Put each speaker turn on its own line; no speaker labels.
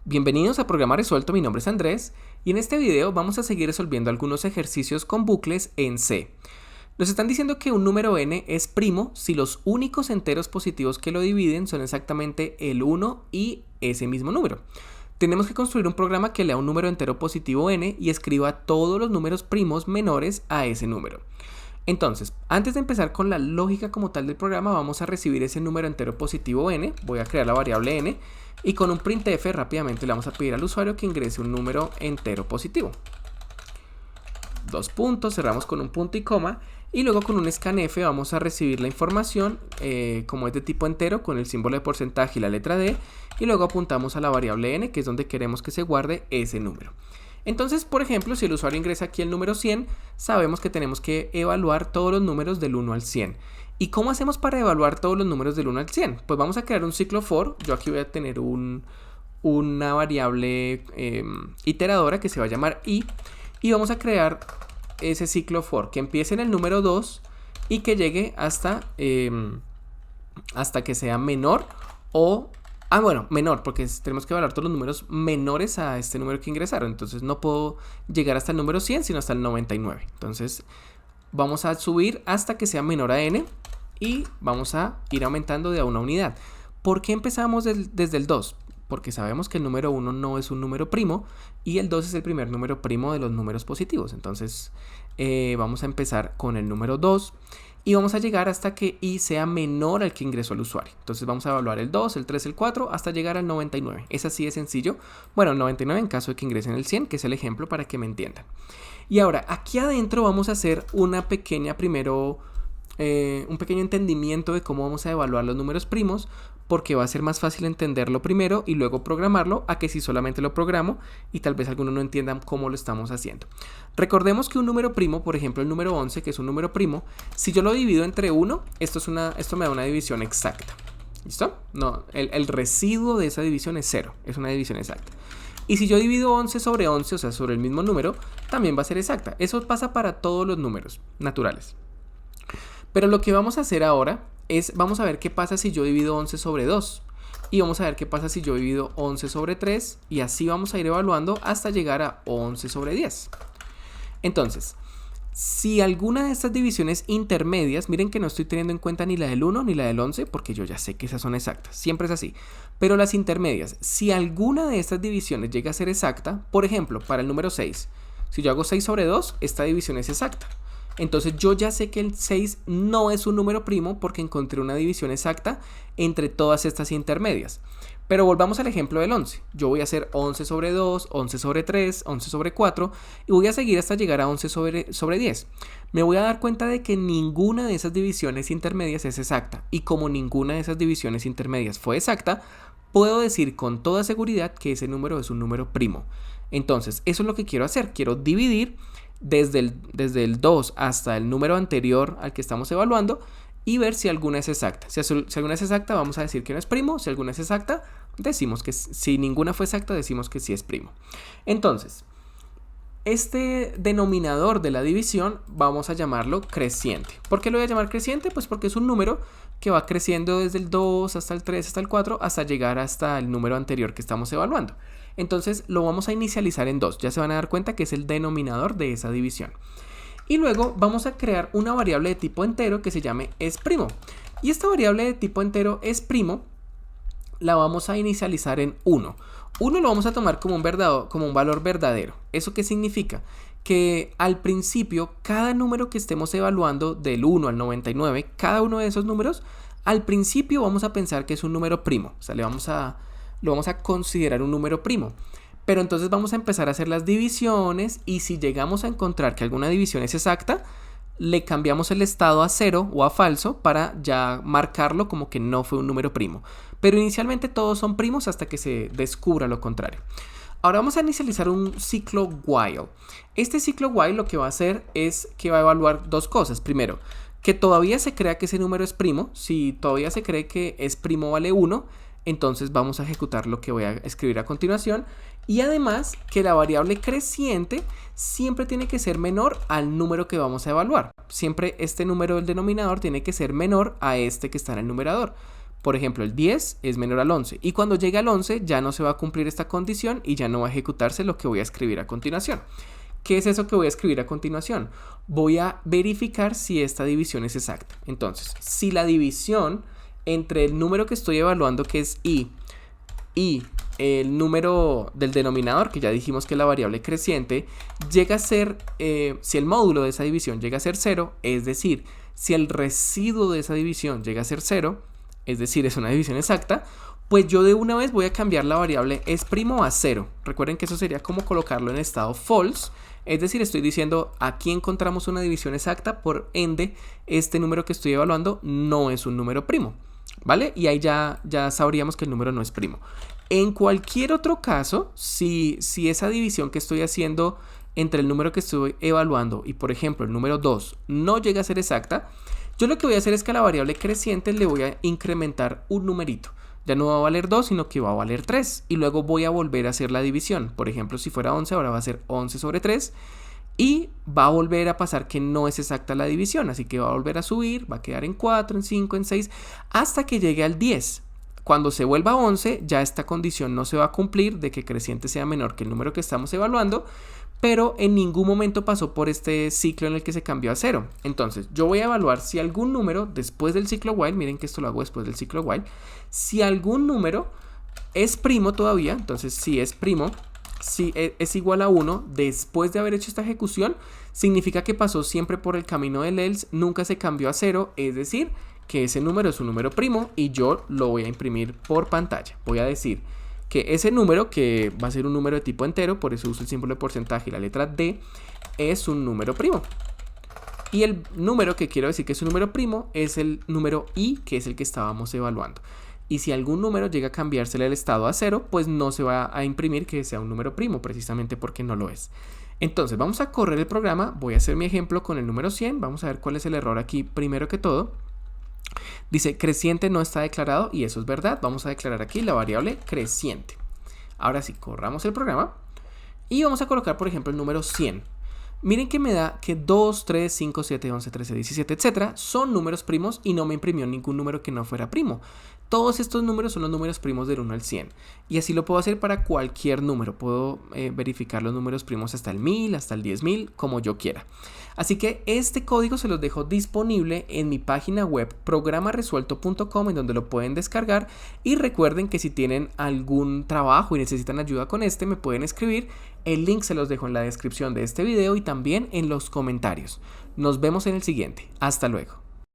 Bienvenidos a Programa Resuelto, mi nombre es Andrés y en este video vamos a seguir resolviendo algunos ejercicios con bucles en C. Nos están diciendo que un número n es primo si los únicos enteros positivos que lo dividen son exactamente el 1 y ese mismo número. Tenemos que construir un programa que lea un número entero positivo n y escriba todos los números primos menores a ese número. Entonces, antes de empezar con la lógica como tal del programa, vamos a recibir ese número entero positivo n, voy a crear la variable n, y con un printf rápidamente le vamos a pedir al usuario que ingrese un número entero positivo. Dos puntos, cerramos con un punto y coma, y luego con un scanf vamos a recibir la información, como es de tipo entero, con el símbolo de porcentaje y la letra D, y luego apuntamos a la variable n, que es donde queremos que se guarde ese número. Entonces, por ejemplo, si el usuario ingresa aquí el número 100, sabemos que tenemos que evaluar todos los números del 1 al 100. ¿Y cómo hacemos para evaluar todos los números del 1 al 100? Pues vamos a crear un ciclo for. Yo aquí voy a tener una variable iteradora que se va a llamar i. Y vamos a crear ese ciclo for que empiece en el número 2 y que llegue hasta que sea menor o... menor, porque tenemos que evaluar todos los números menores a este número que ingresaron. Entonces no puedo llegar hasta el número 100, sino hasta el 99. Entonces vamos a subir hasta que sea menor a n y vamos a ir aumentando de a una unidad. ¿Por qué empezamos desde el 2? Porque sabemos que el número 1 no es un número primo y el 2 es el primer número primo de los números positivos. Entonces vamos a empezar con el número 2. Y vamos a llegar hasta que i sea menor al que ingresó el usuario. Entonces vamos a evaluar el 2, el 3, el 4 hasta llegar al 99. Es así de sencillo. Bueno, el 99 en caso de que ingresen el 100, que es el ejemplo para que me entiendan. Y ahora, aquí adentro vamos a hacer una pequeña un pequeño entendimiento de cómo vamos a evaluar los números primos, porque va a ser más fácil entenderlo primero y luego programarlo a que si solamente lo programo y tal vez algunos no entiendan cómo lo estamos haciendo. Recordemos que un número primo, por ejemplo el número 11, que es un número primo, si yo lo divido entre 1, esto me da una división exacta. ¿Listo? No, el residuo de esa división es 0, es una división exacta. Y si yo divido 11 sobre 11, o sea, sobre el mismo número, también va a ser exacta. Eso pasa para todos los números naturales. Pero lo que vamos a hacer ahora es, vamos a ver qué pasa si yo divido 11 sobre 2. Y vamos a ver qué pasa si yo divido 11 sobre 3. Y así vamos a ir evaluando hasta llegar a 11 sobre 10. Entonces, si alguna de estas divisiones intermedias, miren que no estoy teniendo en cuenta ni la del 1 ni la del 11, porque yo ya sé que esas son exactas. Siempre es así. Pero las intermedias, si alguna de estas divisiones llega a ser exacta, por ejemplo, para el número 6, si yo hago 6 sobre 2, esta división es exacta. Entonces yo ya sé que el 6 no es un número primo porque encontré una división exacta entre todas estas intermedias. Pero volvamos al ejemplo del 11. Yo voy a hacer 11 sobre 2, 11 sobre 3, 11 sobre 4 y voy a seguir hasta llegar a 11 sobre 10. Me voy a dar cuenta de que ninguna de esas divisiones intermedias es exacta. Y como ninguna de esas divisiones intermedias fue exacta, puedo decir con toda seguridad que ese número es un número primo. Entonces eso es lo que quiero hacer. Quiero dividir desde el 2 hasta el número anterior al que estamos evaluando y ver si alguna es exacta. Si alguna es exacta, vamos a decir que no es primo. Si alguna es exacta, decimos que si ninguna fue exacta, decimos que sí es primo. Entonces, este denominador de la división vamos a llamarlo creciente. ¿Por qué lo voy a llamar creciente? Pues porque es un número que va creciendo desde el 2 hasta el 3 hasta el 4 hasta llegar hasta el número anterior que estamos evaluando. Entonces lo vamos a inicializar en 2. Ya se van a dar cuenta que es el denominador de esa división. Y luego vamos a crear una variable de tipo entero que se llame es'. Y esta variable de tipo entero es' la vamos a inicializar en 1. 1 lo vamos a tomar como un valor verdadero. ¿Eso qué significa? Que al principio cada número que estemos evaluando del 1 al 99, cada uno de esos números, al principio vamos a pensar que es un número primo. O sea, lo vamos a considerar un número primo. Pero entonces vamos a empezar a hacer las divisiones y si llegamos a encontrar que alguna división es exacta, le cambiamos el estado a 0 o a falso para ya marcarlo como que no fue un número primo. Pero inicialmente todos son primos hasta que se descubra lo contrario. Ahora vamos a inicializar un ciclo while. Este ciclo while lo que va a hacer es que va a evaluar dos cosas. Primero, que todavía se crea que ese número es primo. Si todavía se cree que es primo vale 1, entonces vamos a ejecutar lo que voy a escribir a continuación. Y además que la variable creciente siempre tiene que ser menor al número que vamos a evaluar. Siempre este número del denominador tiene que ser menor a este que está en el numerador. Por ejemplo, el 10 es menor al 11 y cuando llegue al 11 ya no se va a cumplir esta condición y ya no va a ejecutarse lo que voy a escribir a continuación. ¿Qué es eso que voy a escribir a continuación? Voy a verificar si esta división es exacta. Entonces, si la división entre el número que estoy evaluando, que es y el número del denominador, que ya dijimos que es la variable creciente, llega a ser, si el módulo de esa división llega a ser 0, es decir, si el residuo de esa división llega a ser 0, es decir, es una división exacta, pues yo de una vez voy a cambiar la variable es' a 0. Recuerden que eso sería como colocarlo en estado false, es decir, estoy diciendo aquí encontramos una división exacta, por ende, este número que estoy evaluando no es un número primo, ¿vale? Y ahí ya sabríamos que el número no es primo. En cualquier otro caso, si esa división que estoy haciendo entre el número que estoy evaluando y, por ejemplo, el número 2 no llega a ser exacta, yo lo que voy a hacer es que a la variable creciente le voy a incrementar un numerito. Ya no va a valer 2, sino que va a valer 3. Y luego voy a volver a hacer la división. Por ejemplo, si fuera 11, ahora va a ser 11 sobre 3. Y va a volver a pasar que no es exacta la división. Así que va a volver a subir, va a quedar en 4, en 5, en 6, hasta que llegue al 10. Cuando se vuelva a 11, ya esta condición no se va a cumplir de que creciente sea menor que el número que estamos evaluando, pero en ningún momento pasó por este ciclo en el que se cambió a 0. Entonces, yo voy a evaluar si algún número después del ciclo while, miren que esto lo hago después del ciclo while, si algún número es primo todavía, entonces si es primo, si es igual a 1 después de haber hecho esta ejecución, significa que pasó siempre por el camino del else, nunca se cambió a 0, es decir, que ese número es un número primo y yo lo voy a imprimir por pantalla. Voy a decir que ese número, que va a ser un número de tipo entero, por eso uso el símbolo de porcentaje y la letra D, es un número primo. Y el número que quiero decir que es un número primo es el número i, que es el que estábamos evaluando. Y si algún número llega a cambiársele el estado a 0, pues no se va a imprimir que sea un número primo, precisamente porque no lo es. Entonces vamos a correr el programa, voy a hacer mi ejemplo con el número 100, vamos a ver cuál es el error aquí primero que todo. Dice creciente no está declarado y eso es verdad. Vamos a declarar aquí la variable creciente. Ahora sí, corramos el programa y vamos a colocar, por ejemplo, el número 100. Miren que me da que 2, 3, 5, 7, 11, 13, 17, etcétera son números primos y no me imprimió ningún número que no fuera primo. Todos estos números son los números primos del 1 al 100. Y así lo puedo hacer para cualquier número. Puedo verificar los números primos hasta el 1000, hasta el 10.000, como yo quiera. Así que este código se los dejo disponible en mi página web programaresuelto.com, en donde lo pueden descargar. Y recuerden que si tienen algún trabajo y necesitan ayuda con este, me pueden escribir. El link se los dejo en la descripción de este video y también en los comentarios. Nos vemos en el siguiente. Hasta luego.